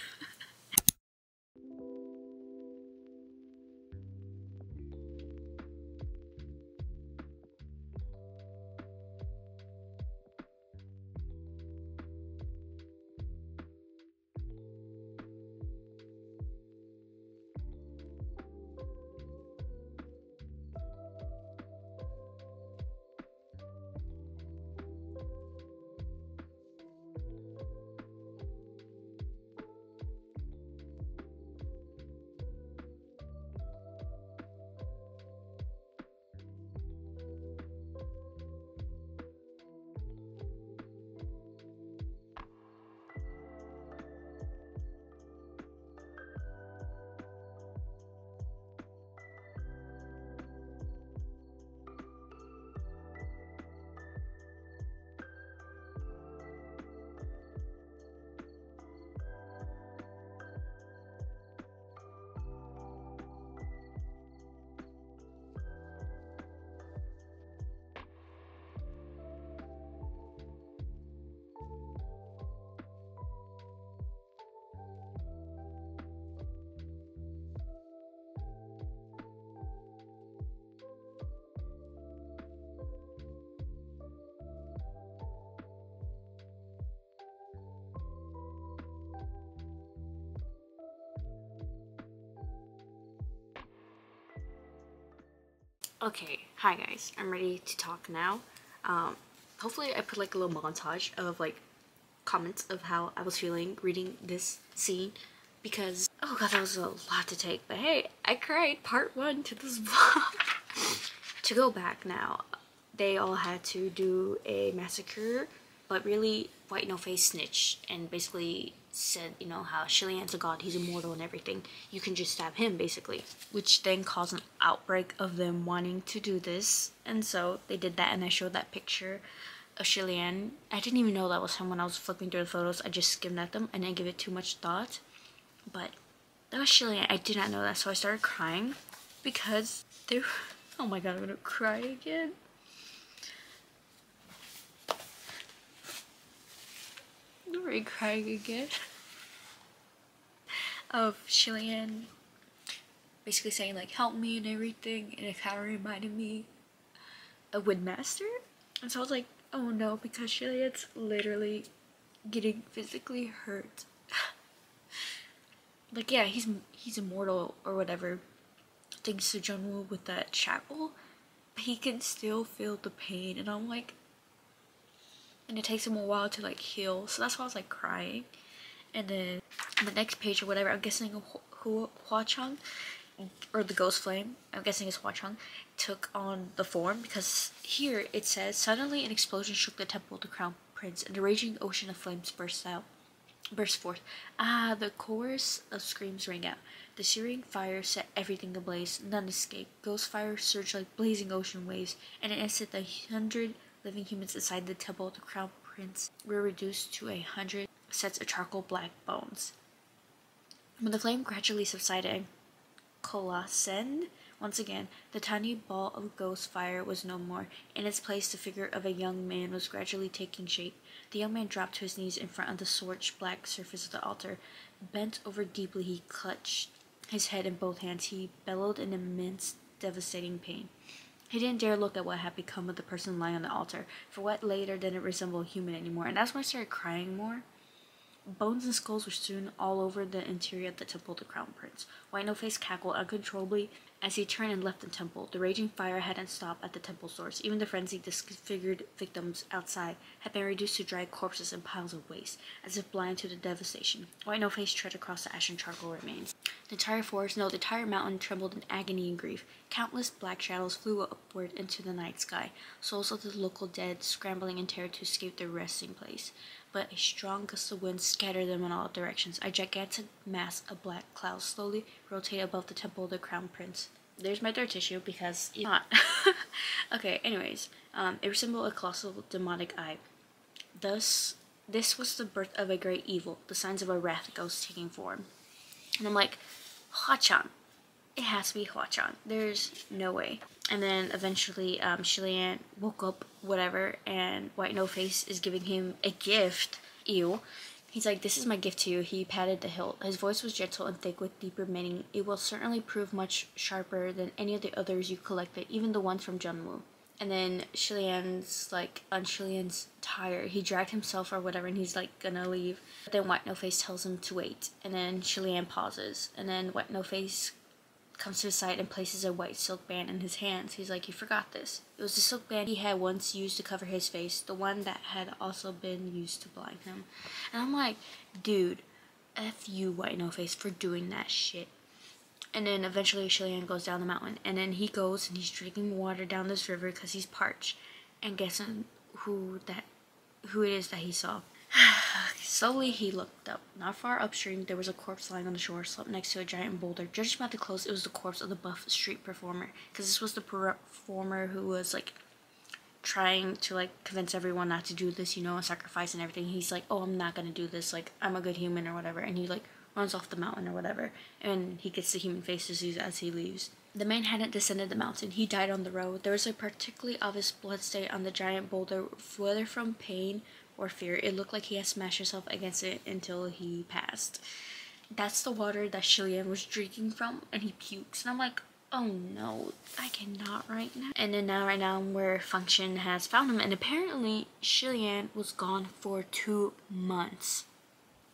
Okay, hi guys, I'm ready to talk now. Hopefully I put like a little montage of like comments of how I was feeling reading this scene, because oh god, that was a lot to take. But hey, I cried. Part 1 to this vlog. To go back now, they all had to do a massacre, but really White No Face snitched and basically said, you know, how Shilian's a god, he's immortal and everything, you can just stab him basically, which then caused an outbreak of them wanting to do this. And so they did that, and I showed that picture of Shilian. I didn't even know that was him when I was flipping through the photos. I just skimmed at them and didn't give it too much thought, but that was Shilian. I did not know that, so I started crying because they were, oh my god, I'm gonna cry again. I'm already crying again. Of Shilian basically saying like help me and everything, and it kind of reminded me of Windmaster. And so I was like, oh no, because Shilian's literally getting physically hurt. Like, yeah, he's immortal or whatever thanks to Junwoo with that shackle, but he can still feel the pain, and I'm like, and it takes him a while to like heal, so that's why I was like crying. And then on the next page or whatever, I'm guessing Hwa-chang, or the ghost flame, I'm guessing it's Hwa-chang, took on the form, because here it says, suddenly an explosion shook the temple of the crown prince, and a raging ocean of flames burst forth. Ah, the chorus of screams rang out. The searing fire set everything ablaze. None escaped. Ghost fire surged like blazing ocean waves, and in an instant the 100 living humans inside the temple of the crown prince were reduced to 100 sets of charcoal black bones. When the flame gradually subsided and coalesced once again, the tiny ball of ghost fire was no more. In its place, the figure of a young man was gradually taking shape. The young man dropped to his knees in front of the scorched black surface of the altar. Bent over deeply, he clutched his head in both hands. He bellowed in immense, devastating pain. He didn't dare look at what had become of the person lying on the altar, for what later didn't resemble a human anymore, and that's when I started crying more. Bones and skulls were strewn all over the interior of the temple of the crown prince. White No Face cackled uncontrollably as he turned and left the temple. The raging fire hadn't stopped at the temple source. Even the frenzied, disfigured victims outside had been reduced to dry corpses and piles of waste. As if blind to the devastation, White No Face tread across the ashen charcoal remains. The entire forest, no, the entire mountain trembled in agony and grief. Countless black shadows flew upward into the night sky, souls of the local dead scrambling in terror to escape their resting place. But a strong gust of wind scattered them in all directions. A gigantic mass of black clouds slowly rotated above the temple of the crown prince. There's my third tissue because it's not. Okay, anyways, it resembled a colossal demonic eye. Thus, this was the birth of a great evil, the signs of a wrath ghost taking form. And I'm like, Hwa-chang. It has to be Hwa-chang. There's no way. And then eventually, Shilian woke up, whatever, and White No Face is giving him a gift. Ew. He's like, this is my gift to you. He patted the hilt. His voice was gentle and thick with deeper meaning. It will certainly prove much sharper than any of the others you collected, even the ones from Junwoo. And then Shilian's like, on Shilian's tire, he dragged himself or whatever, and he's like gonna leave. But then White No Face tells him to wait. And then Shilian pauses. And then White No Face comes to his side and places a white silk band in his hands. He's like, you forgot this. It was the silk band he had once used to cover his face, the one that had also been used to blind him. And I'm like, dude, F you, White No Face, for doing that shit. And then eventually Shilian goes down the mountain, and then he goes and he's drinking water down this river because he's parched. And guessing who it is that he saw. Slowly he looked up. Not far upstream, there was a corpse lying on the shore, slumped next to a giant boulder. Judging by the clothes, it was the corpse of the buff street performer. Because this was the performer who was like trying to like convince everyone not to do this, you know, and sacrifice and everything. He's like, oh, I'm not gonna do this. Like, I'm a good human or whatever. And he like runs off the mountain or whatever. And he gets the human face disease as he leaves. The man hadn't descended the mountain. He died on the road. There was a particularly obvious blood stain on the giant boulder, whether from pain or fear. It looked like he had smashed himself against it until he passed. That's the water that Shilian was drinking from, and he pukes. And I'm like, oh no, I cannot right now. And then right now where Function has found him, and apparently Shilian was gone for 2 months.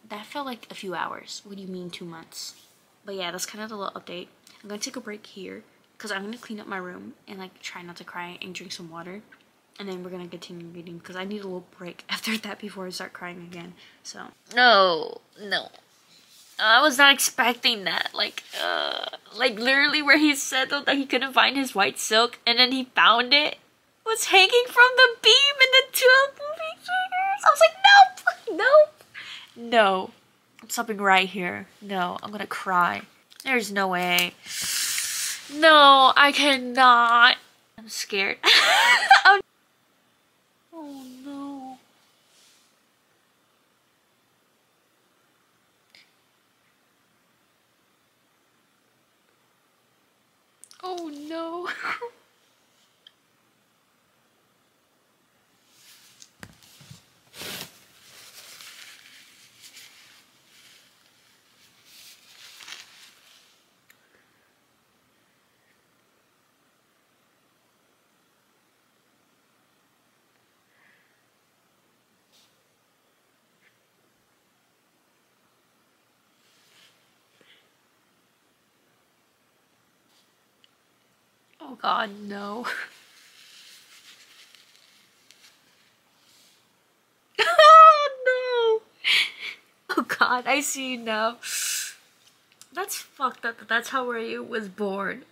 That felt like a few hours. What do you mean 2 months? But yeah, that's kind of the little update. I'm gonna take a break here because I'm gonna clean up my room and like try not to cry and drink some water. and then we're gonna continue reading because I need a little break after that before I start crying again. So no, I was not expecting that. Like literally where he said though that he couldn't find his white silk, and then he found it was hanging from the beam in the 12 movie theaters. I was like, no. I'm stopping right here. No, I'm gonna cry. There's no way. No, I cannot. I'm scared. Oh no. Oh no. Oh god, no. Oh no. Oh god, I see you now. That's fucked up. That's how Ryu was born.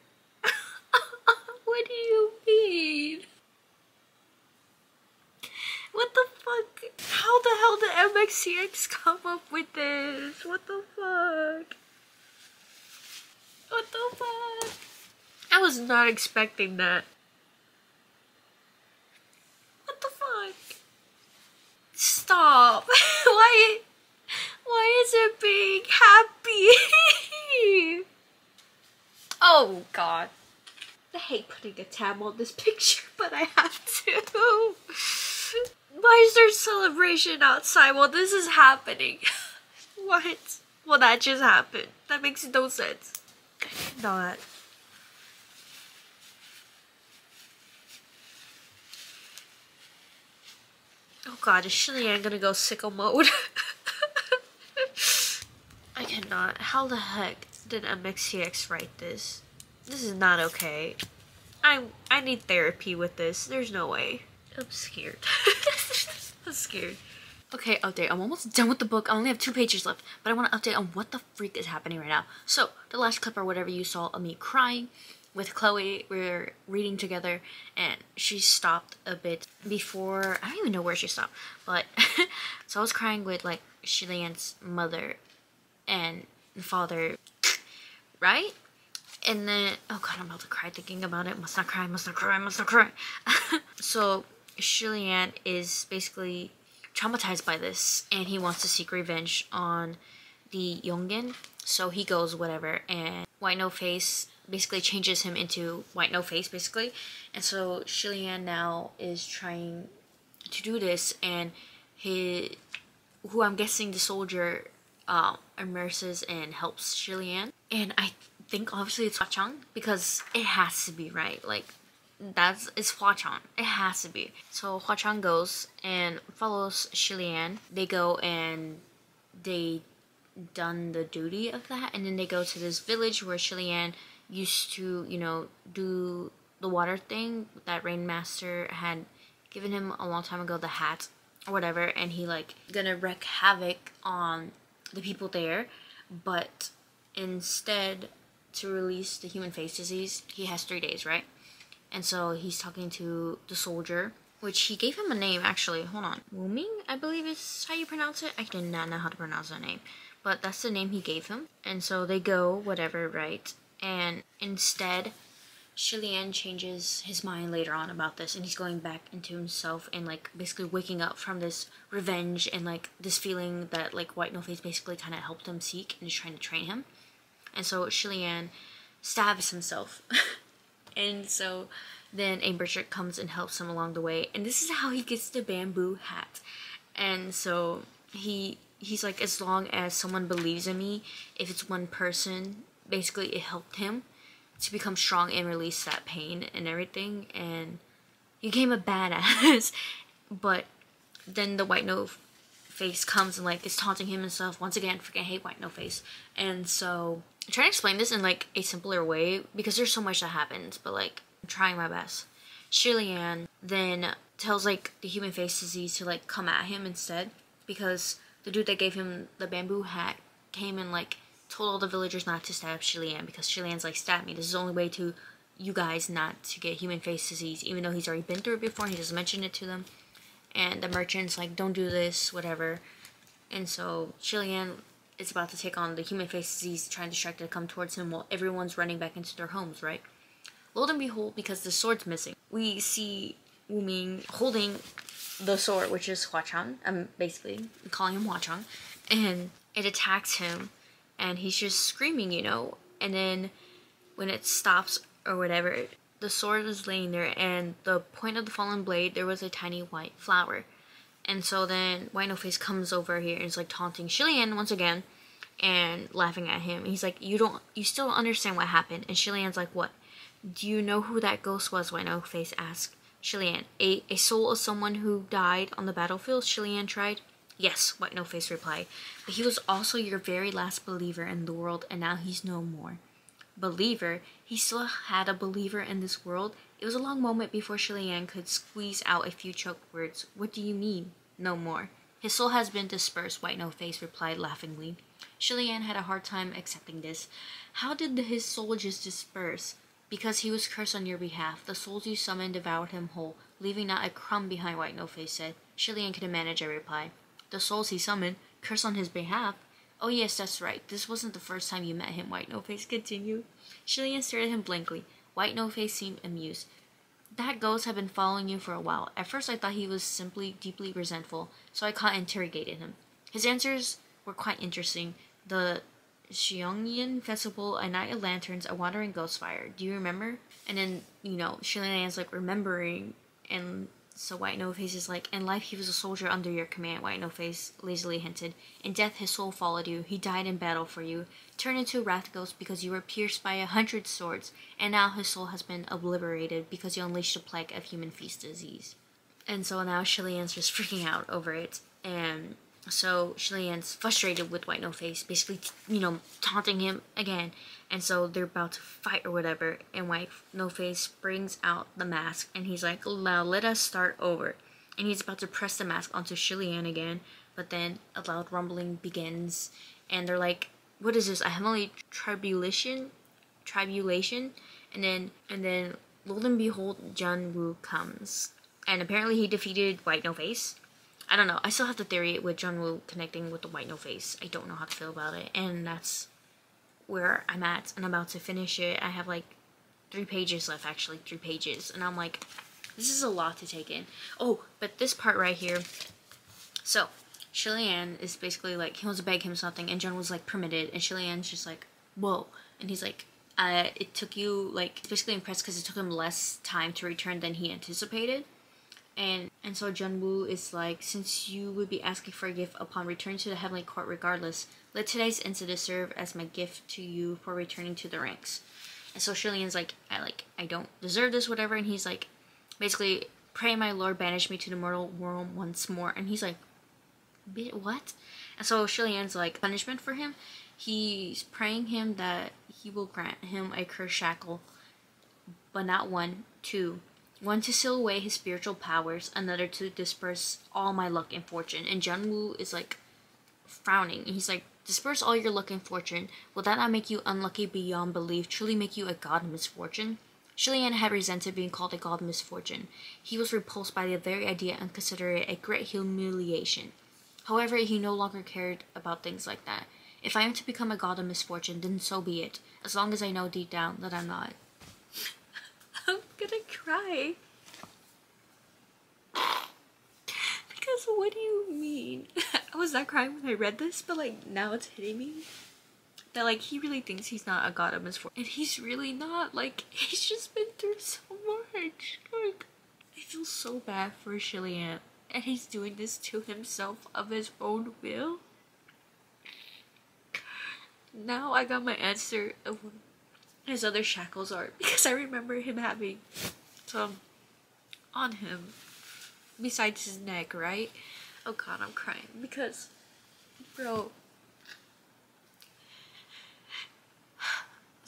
What do you mean? What the fuck? How the hell did MXCX come up with this? What the fuck? What the fuck? I was not expecting that. What the fuck? Stop. Why is it being happy? Oh god. I hate putting a tab on this picture, but I have to. Why is there celebration outside while this is happening? What? Well, that just happened. That makes no sense. I cannot. Oh god, is Shilian gonna go sicko mode? I cannot. How the heck did MXCX write this? This is not okay. I need therapy with this. There's no way. I'm scared. I'm scared. Okay, update. I'm almost done with the book. I only have 2 pages left, but I want to update on what the freak is happening right now. So, the last clip or whatever you saw of me crying with Chloe, we were reading together, and she stopped a bit before, I don't even know where she stopped, but, so I was crying with, like, Shilian's mother and father, right? And then, oh god, I'm about to cry thinking about it. Must not cry, must not cry, must not cry. So, Shilian is basically traumatized by this, and he wants to seek revenge on the Yongin. So he goes whatever, and White No Face basically changes him into White No Face, basically. And so Shilian now is trying to do this, and who I'm guessing the soldier immerses and helps Shilian. And I think obviously it's Hwa-chang, because it has to be, right? Like, it's Hwa-chang. It has to be. So Hwa-chang goes and follows Shilian. They go and they done the duty of that, and then they go to this village where Shilian used to, you know, do the water thing that Rainmaster had given him a long time ago, the hat or whatever, and he like gonna wreak havoc on the people there. But instead, to release the human face disease, he has 3 days, right? And so he's talking to the soldier, which he gave him a name, actually. Hold on. Wuming, I believe is how you pronounce it. I did not know how to pronounce that name, but that's the name he gave him. And so they go, whatever, right? And instead, Shilian changes his mind later on about this, and he's going back into himself and like basically waking up from this revenge and like this feeling that like White No Face basically kind of helped him seek and is trying to train him. And so Shilian stabs himself. And so then a merchant comes and helps him along the way, and this is how he gets the bamboo hat. And so he's like, as long as someone believes in me, if it's one person, basically it helped him to become strong and release that pain and everything, and he became a badass. But then the White No Face comes and like is taunting him and stuff. Once again, freaking hate White No Face. And so I'm trying to explain this in like a simpler way because there's so much that happens, but like I'm trying my best. Shilian then tells like the human face disease to like come at him instead, because the dude that gave him the bamboo hat came and like told all the villagers not to stab Shilian, because Shilian's like, stab me, this is the only way to you guys not to get human face disease, even though he's already been through it before. He doesn't mention it to them. And the merchant's like, don't do this, whatever. And so Shilian is about to take on the human face disease, trying to distract it to come towards him while everyone's running back into their homes, right? Lo and behold, because the sword's missing, we see Wu Ming holding the sword, which is Huachang. I'm basically calling him Huachang. And it attacks him, and he's just screaming, you know? And then when it stops or whatever, the sword is laying there, and the point of the fallen blade, there was a tiny white flower. And so then White No Face comes over here and is like taunting Shilian once again and laughing at him. He's like, you still don't understand what happened. And Shilian's like, what? Do you know who that ghost was? White No Face asked Shilian. A soul of someone who died on the battlefield? Shilian tried. Yes, White No Face replied. But he was also your very last believer in the world, and now he's no more. Believer? He still had a believer in this world? It was a long moment before Shilian could squeeze out a few choked words. What do you mean, no more? His soul has been dispersed, White No Face replied laughingly. Shilian had a hard time accepting this. How did his soul just disperse? Because he was cursed on your behalf. The souls you summoned devoured him whole, leaving not a crumb behind, White No Face said. Shilian couldn't manage a reply. The souls he summoned, cursed on his behalf? Oh yes, that's right. This wasn't the first time you met him, White No Face continued. Shilian stared at him blankly. White No Face seemed amused. That ghost had been following you for a while. At first I thought he was simply deeply resentful, so I interrogated him. His answers were quite interesting. The Xiongyan Festival, a night of lanterns, a wandering ghost fire. Do you remember? And then, you know, Shilian's like remembering, and so White No Face is like, in life he was a soldier under your command, White No Face lazily hinted. In death his soul followed you. He died in battle for you, turned into a wrath ghost because you were pierced by 100 swords, and now his soul has been obliterated because you unleashed a plague of human face disease. And so now Shilian's just freaking out over it, and so Shilian's frustrated with White No Face, basically, you know, taunting him again. And so they're about to fight or whatever, and White No Face brings out the mask, and he's like, now let us start over. And he's about to press the mask onto Shilian again, but then a loud rumbling begins, and they're like, what is this, a heavenly tribulation? And then lo and behold, Jun Woo comes. And apparently he defeated White No Face. I don't know, I still have the theory with Jun Woo connecting with the White No Face. I don't know how to feel about it, and that's where I'm at, and I'm about to finish it. I have like 3 pages left, actually 3 pages, and I'm like, this is a lot to take in. Oh, but this part right here, so Shilian is basically like, he wants to beg him something, and Jun was like, permitted, and Shilian's just like, whoa, and he's like, it took you, like, basically impressed because it took him less time to return than he anticipated. And so Junwoo is like, since you would be asking for a gift upon returning to the heavenly court regardless, let today's incident serve as my gift to you for returning to the ranks. And so Shilian's like, I don't deserve this, whatever. And he's like, basically, pray my lord banish me to the mortal world once more. And he's like, what? And so Shilian's like, punishment for him, he's praying him that he will grant him a cursed shackle, but not one, 2. One to seal away his spiritual powers, another to disperse all my luck and fortune. And Junwoo is like frowning. He's like, disperse all your luck and fortune. Will that not make you unlucky beyond belief? Truly make you a god of misfortune? Shilian had resented being called a god of misfortune. He was repulsed by the very idea and considered it a great humiliation. However, he no longer cared about things like that. If I am to become a god of misfortune, then so be it. As long as I know deep down that I'm not. I'm gonna cry. Because what do you mean? I was not crying when I read this, but like now it's hitting me that like he really thinks he's not a god of misfortune, and he's really not. Like, he's just been through so much. Like, I feel so bad for Shilian, and he's doing this to himself of his own will. Now I got my answer of what his other shackles are, because I remember him having some on him besides his neck, right? Oh god, I'm crying because, bro.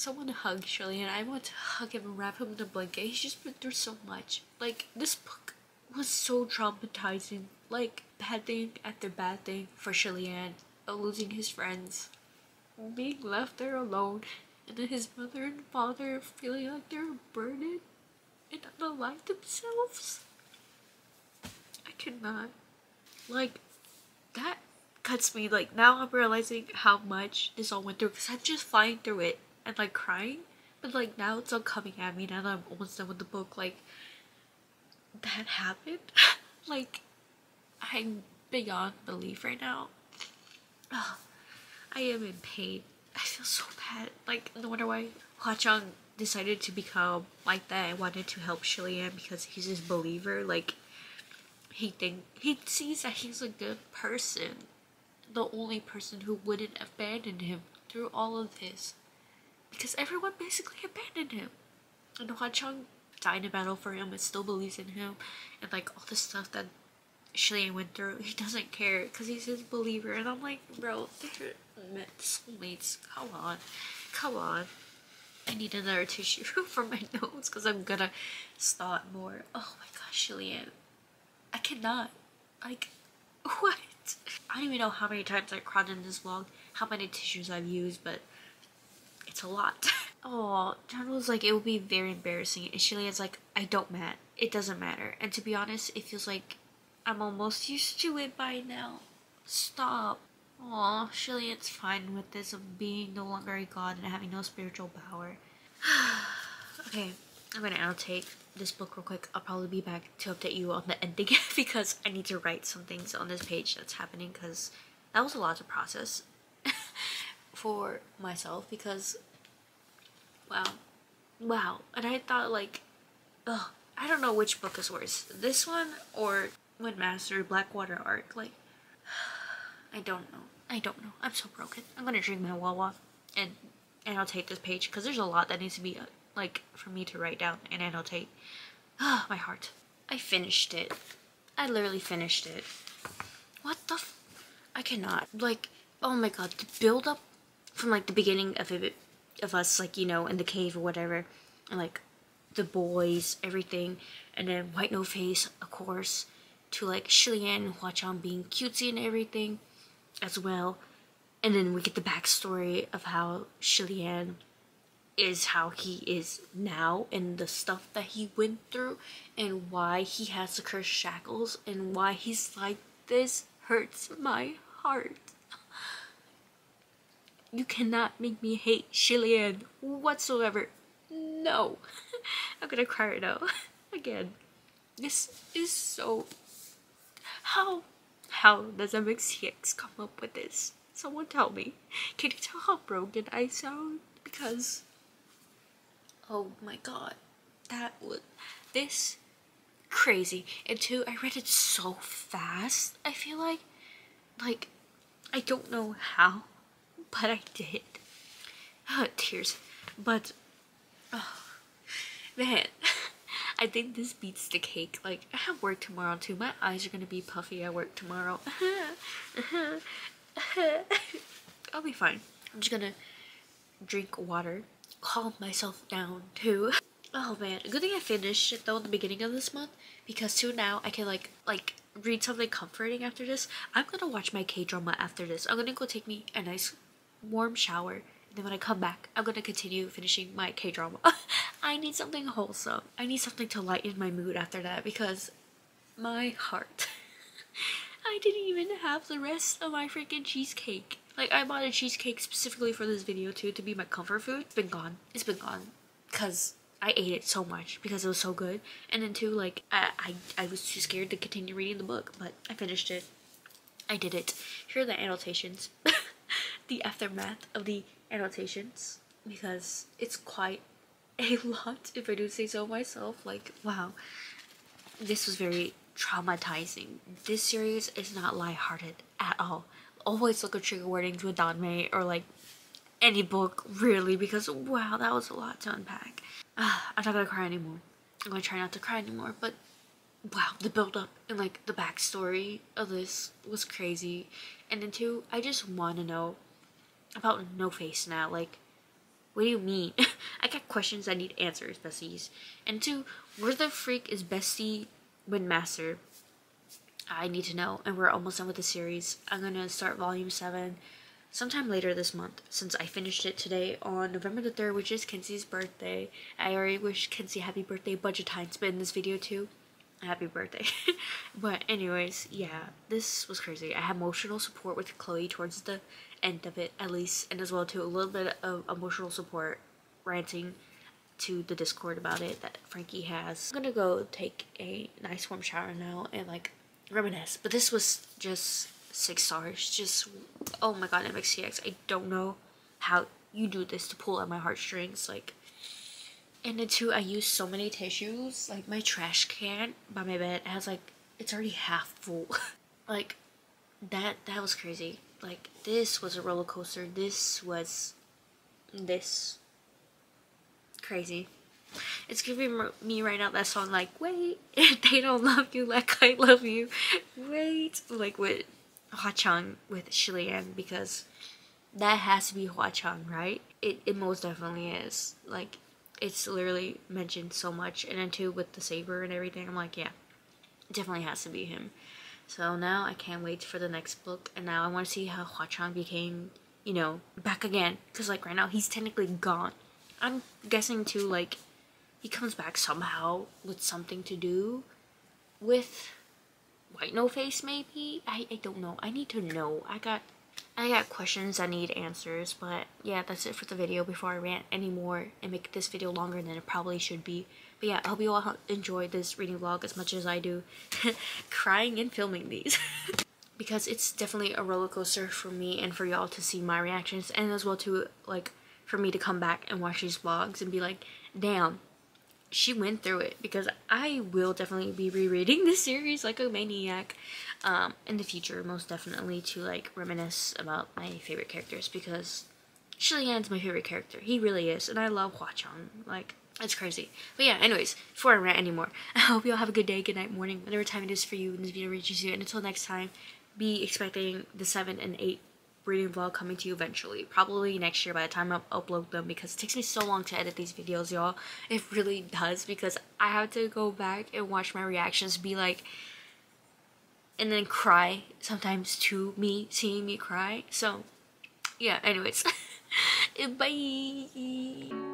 someone hug Shirley, and I want to hug him and wrap him in a blanket. He's just been through so much. Like, this book was so traumatizing. Like, bad thing after bad thing for Shirley, losing his friends, being left there alone, and then his mother and father feeling like they're a burden and unalike themselves. I cannot. Like, that cuts me. Like, now I'm realizing how much this all went through, because I'm just flying through it and like crying, but like now it's all coming at me now that I'm almost done with the book. Like, that happened. Like, I'm beyond belief right now. Ugh, I am in pain. I feel so bad. Like, no wonder why Hwa-chang decided to become like that and wanted to help Shillian, because he's his believer. Like, he sees that he's a good person, the only person who wouldn't abandon him through all of this, because everyone basically abandoned him, and Hwa-chang died in battle for him and still believes in him, and like all the stuff that Shillian went through, he doesn't care because he's his believer. And I'm like, bro, they're soulmates. Come on. I need another tissue for my nose because I'm gonna snot more. Oh my gosh, Shillian, I cannot. Like, what? I don't even know how many times I cried in this vlog, how many tissues I've used, but it's a lot. Oh, John was like, it would be very embarrassing, and Shillian's like, I don't matter. It doesn't matter. And to be honest, it feels like I'm almost used to it by now. Stop. Aw, Shillian's fine with this of being no longer a god and having no spiritual power. Okay, I'm gonna annotate this book real quick. I'll probably be back to update you on the ending because I need to write some things on this page that's happening, because that was a lot to process for myself, because wow. And I thought, like, ugh, I don't know which book is worse, this one or when Master Blackwater arc. Like, I don't know. I'm so broken. I'm gonna drink my Wawa and annotate this page because there's a lot that needs to be like for me to write down and annotate. Ah, my heart. I finished it. I literally finished it. What the I cannot. Like, oh my god, the build up from like the beginning of it, of us, like, you know, in the cave or whatever, and like the boys, everything, and then White No Face, of course, to like Shillian and Hwa-chang being cutesy and everything as well. And then we get the backstory of how Shillian is how he is now, and the stuff that he went through, and why he has the cursed shackles, and why he's like this. Hurts my heart. You cannot make me hate Shillian whatsoever. No. I'm gonna cry right now. Again. This is so... How does MXTX come up with this? Someone tell me. Can you tell how broken I sound? Because... oh my god. That was... this... crazy. And two, I read it so fast, I feel like. Like, I don't know how, but I did. Tears. But, oh, man, I think this beats the cake. Like, I have work tomorrow too. My eyes are gonna be puffy at work tomorrow. I'll be fine. I'm just gonna drink water, calm myself down too. Oh man, good thing I finished it though in the beginning of this month, because soon now I can like read something comforting after this. I'm gonna watch my K-drama after this. I'm gonna go take me a nice warm shower, and then when I come back, I'm gonna continue finishing my K-drama. I need something wholesome. I need something to lighten my mood after that, because my heart. I didn't even have the rest of my freaking cheesecake. Like, I bought a cheesecake specifically for this video too, to be my comfort food. It's been gone. It's been gone. Because I ate it so much because it was so good. And then too, like, I was too scared to continue reading the book, but I finished it. I did it. Here are the annotations. The aftermath of the annotations, because it's quite a lot, if I do say so myself. Like, wow. This was very traumatizing. This series is not lighthearted at all. Always look at trigger warnings with danmei or like any book, really, because wow, that was a lot to unpack. I'm not gonna cry anymore. I'm gonna try not to cry anymore, but wow, the build up and like the backstory of this was crazy. And then too, I just want to know about No Face now. Like, What do you mean? I got questions that need answers, besties. And 2, where the freak is Bestie Windmaster? I need to know. And we're almost done with the series. I'm gonna start volume 7 sometime later this month, since I finished it today on November the 3rd, which is Kenzie's birthday. I already wish Kenzie happy birthday a bunch of times, but in this video too, happy birthday. But anyways, yeah, this was crazy. I had emotional support with Chloe towards the end of it, at least, and as well too a little bit of emotional support ranting to the Discord about it that Frankie has. I'm gonna go take a nice warm shower now and like reminisce, but this was just 6 stars. Just, oh my god, MXTX, I don't know how you do this to pull at my heartstrings. Like, and then 2, I used so many tissues. Like, my trash can by my bed has like, it's already half full. Like, that was crazy. Like, this was a roller coaster. This was crazy. It's giving me right now that song like, wait, they don't love you like I love you. Wait, like with Hwa-chang with Shilian, because that has to be Hwa-chang, right? It most definitely is. Like, it's literally mentioned so much. And then 2 with the saber and everything, I'm like, yeah, it definitely has to be him. So now I can't wait for the next book, and now I want to see how Hwa-chang became, you know, back again, because like right now he's technically gone. I'm guessing too, like, he comes back somehow with something to do with White No Face, maybe? I don't know. I need to know. I got questions that need answers, but yeah, that's it for the video before I rant anymore and make this video longer than it probably should be. But yeah, I hope you all enjoyed this reading vlog as much as I do. Crying and filming these. Because it's definitely a roller coaster for me and for y'all to see my reactions, and as well to like for me to come back and watch these vlogs and be like, damn, she went through it. Because I will definitely be rereading this series like a maniac in the future, most definitely, to like reminisce about my favorite characters, because Shilian's my favorite character. He really is, and I love Hwa-chang. Like, it's crazy. But yeah, anyways, before I rant anymore, I hope you all have a good day, good night, morning, whatever time it is for you and this video reaches you. And until next time, be expecting the 7 and 8 reading vlog coming to you eventually, probably next year by the time I upload them, because it takes me so long to edit these videos, y'all. It really does, because I have to go back and watch my reactions, be like, and then cry sometimes to me seeing me cry. So yeah, anyways. Bye.